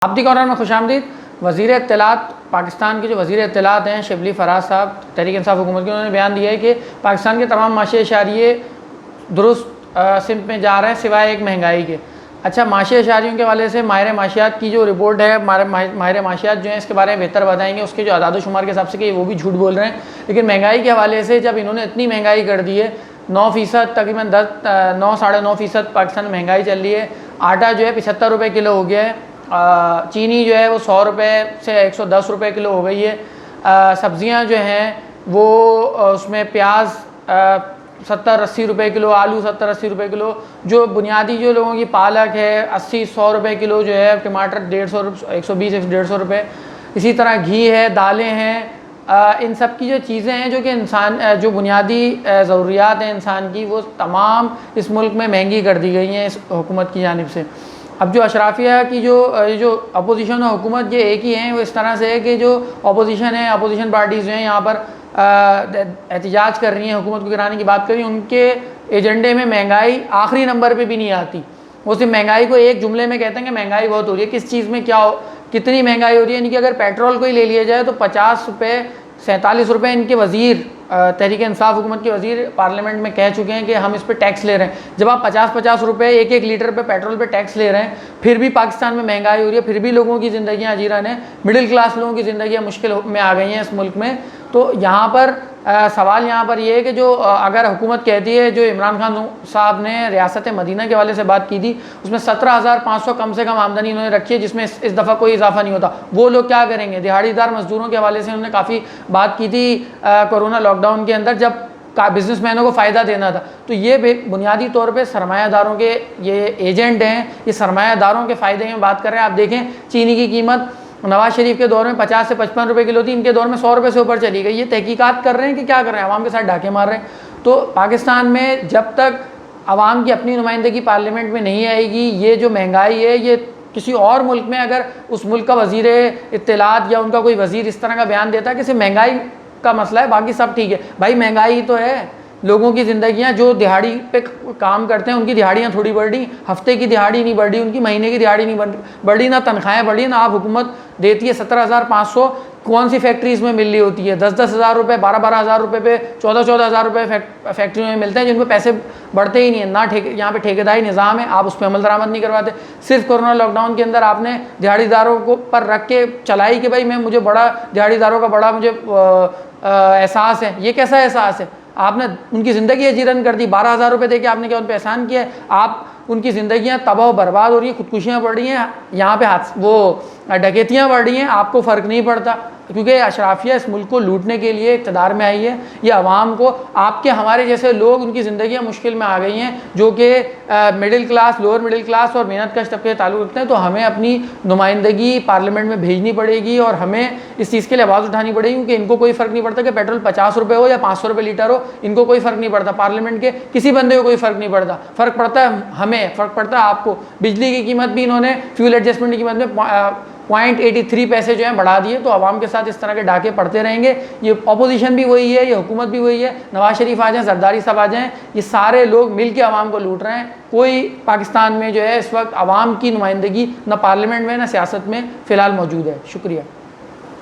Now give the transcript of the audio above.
आपदी corner में खुशामदीद। वज़ीर इत्तलात पाकिस्तान के जो वज़ीर इत्तलात हैं शिबली फराज साहब तहरीक इंसाफ हुकूमत के, उन्होंने बयान दिया है कि पाकिस्तान के तमाम माशी अशारिये दुरुस्त सिमत में जा रहे हैं सिवाय एक महंगाई के। अच्छा, माशी अशारियों के हवाले से माहिर माशियात की जो रिपोर्ट है, माहिर माशियात जो है इसके बारे में बेहतर बताएंगे। उसके जो अदाद शुमार के हिसाब से कि वो भी झूठ बोल रहे हैं, लेकिन महंगाई के हवाले से जब इन्होंने इतनी महंगाई कर दी है, 9% तकरीबन 9 साढ़े 9% पाकिस्तान में महंगाई चल रही है। आटा जो है 75 रुपये किलो हो गया है, चीनी जो है वो 100 रुपये से 110 रुपये किलो हो गई है। सब्ज़ियाँ जो हैं वो उसमें प्याज 70-80 रुपये किलो, आलू 70-80 रुपये किलो, जो बुनियादी जो लोगों की पालक है 80-100 रुपये किलो जो है, टमाटर 150 120-150 रुपये, इसी तरह घी है, दालें हैं। इन सब की जो चीज़ें हैं जो कि इंसान जो बुनियादी ज़रूरियात हैं इंसान की, वो तमाम इस मुल्क में महंगी कर दी गई हैं इस हुकूमत की जानिब से। अब जो अशराफिया की जो अपोजिशन और हुकूमत ये एक ही हैं, वो इस तरह से है कि जो अपोजिशन है, अपोजिशन पार्टीज़ जो हैं यहाँ पर एहतजाज कर रही हैं, हुकूमत को गिराने की बात कर रही हैं, उनके एजेंडे में महंगाई आखिरी नंबर पे भी नहीं आती। वो सिर्फ महंगाई को एक जुमले में कहते हैं कि महंगाई बहुत हो रही है। किस चीज़ में कितनी महंगाई हो रही है? यानी कि अगर पेट्रोल को ही ले लिया जाए तो 50 रुपये 47 रुपये इनके वज़ीर तहरीक इंसाफ हुकूमत के वज़ीर पार्लियामेंट में कह चुके हैं कि हम इस पर टैक्स ले रहे हैं। जब आप 50-50 रुपये एक लीटर पे पेट्रोल पे टैक्स ले रहे हैं, फिर भी पाकिस्तान में महंगाई हो रही है, फिर भी लोगों की ज़िंदगियाँ अजीरन है, मिडिल क्लास लोगों की ज़िंदगियाँ मुश्किल में आ गई हैं इस मुल्क में। तो यहाँ पर सवाल यहाँ पर ये है कि जो अगर हुकूमत कहती है, जो इमरान खान साहब ने रियासत मदीना के हवाले से बात की थी, उसमें 17,500 कम से कम आमदनी उन्होंने रखी है, जिसमें इस दफ़ा कोई इजाफा नहीं होता। वो लोग क्या करेंगे? दिहाड़ीदार मजदूरों के हवाले से उन्होंने काफ़ी बात की थी कोरोना लॉकडाउन के अंदर, जब बिजनेसमैनों को फ़ायदा देना था। तो ये बुनियादी तौर पे सरमायादारों के ये एजेंट हैं, ये सरमायादारों के फ़ायदे में बात कर रहे हैं। आप देखें, चीनी की कीमत नवाज शरीफ के दौर में 50 से 55 रुपये किलो थी, इनके दौर में 100 रुपये से ऊपर चली गई। ये तहकीकात कर रहे हैं कि क्या कर रहे हैं? आवाम के साथ डाके मार रहे हैं। तो पाकिस्तान में जब तक आवाम की अपनी नुमाइंदगी पार्लियामेंट में नहीं आएगी, ये जो महंगाई है, ये किसी और मुल्क में अगर उस मुल्क का वज़ीर इत्तलात या उनका कोई वज़ीर इस तरह का बयान देता है कि सिर्फ महंगाई का मसला है, बाकी सब ठीक है। भाई महंगाई ही तो है। लोगों की ज़िंदगियाँ जो दिहाड़ी पे काम करते हैं, उनकी दिहाड़ियाँ थोड़ी बढ़ रही, हफ्ते की दिहाड़ी नहीं बढ़ रही, उनकी महीने की दिहाड़ी नहीं बढ़ रही, ना तनख्वाहें बढ़ रही, ना आप हुकूमत देती है 17,500। कौन सी फैक्ट्रीज़ में मिल रही होती है? 10-10 हज़ार रुपये, 12-12 हज़ार रुपये पे 14-14 हज़ार रुपये फैक्ट्री में मिलते हैं, जिन पर पैसे बढ़ते ही नहीं है। ना यहाँ पे ठेकेदारी निज़ाम है, आप उस पर अमल दरामद नहीं करवाते। सिर्फ कोरोना लॉकडाउन के अंदर आपने दिहाड़ीदारों को पर रख के चलाई कि भाई मुझे बड़ा दिहाड़ीदारों का बड़ा मुझे एहसास है। ये कैसा एहसास है? आपने उनकी ज़िंदगी अजीरन कर दी। 12,000 रुपये दे के आपने क्या उन पर एहसान किया है? आप उनकी ज़िंदगियाँ तबाह बर्बाद हो रही हैं, खुदकुशियाँ बढ़ रही हैं, यहाँ पे वो डकैतियाँ बढ़ रही हैं, आपको फ़र्क नहीं पड़ता, क्योंकि अशराफिया इस मुल्क को लूटने के लिए इक़्तिदार में आई है। ये आवाम को, आपके हमारे जैसे लोग, उनकी ज़िंदगियाँ मुश्किल में आ गई हैं, जो कि middle class, lower middle class और मेहनत कश तबके ताल्लुक़ रखते हैं। तो हमें अपनी नुमाइंदगी पार्लियामेंट में भेजनी पड़ेगी और हमें इस चीज़ के लिए आवाज़ उठानी पड़ेगी, क्योंकि इनको कोई फ़र्क नहीं पड़ता कि पेट्रोल 50 रुपये हो या 500 रुपये लीटर हो, इनको कोई फ़र्क नहीं पड़ता। पार्लियामेंट के किसी बंदे को कोई फ़र्क नहीं पड़ता। फ़र्क पड़ता है हमें, फ़र्क पड़ता है आपको। बिजली की कीमत भी इन्होंने फ्यूल एडजस्टमेंट की कीमत में 0.83 पैसे जो हैं बढ़ा दिए। तो आवाम के साथ इस तरह के डाके पड़ते रहेंगे। ये अपोजिशन भी वही है, ये हुकूमत भी वही है। नवाज शरीफ आ जाएँ, जरदारी साहब आ जाएँ, ये सारे लोग मिल के आवाम को लूट रहे हैं। कोई पाकिस्तान में जो है इस वक्त आवाम की नुमाइंदगी न पार्लियामेंट में न सियासत में फ़िलहाल मौजूद है। शुक्रिया।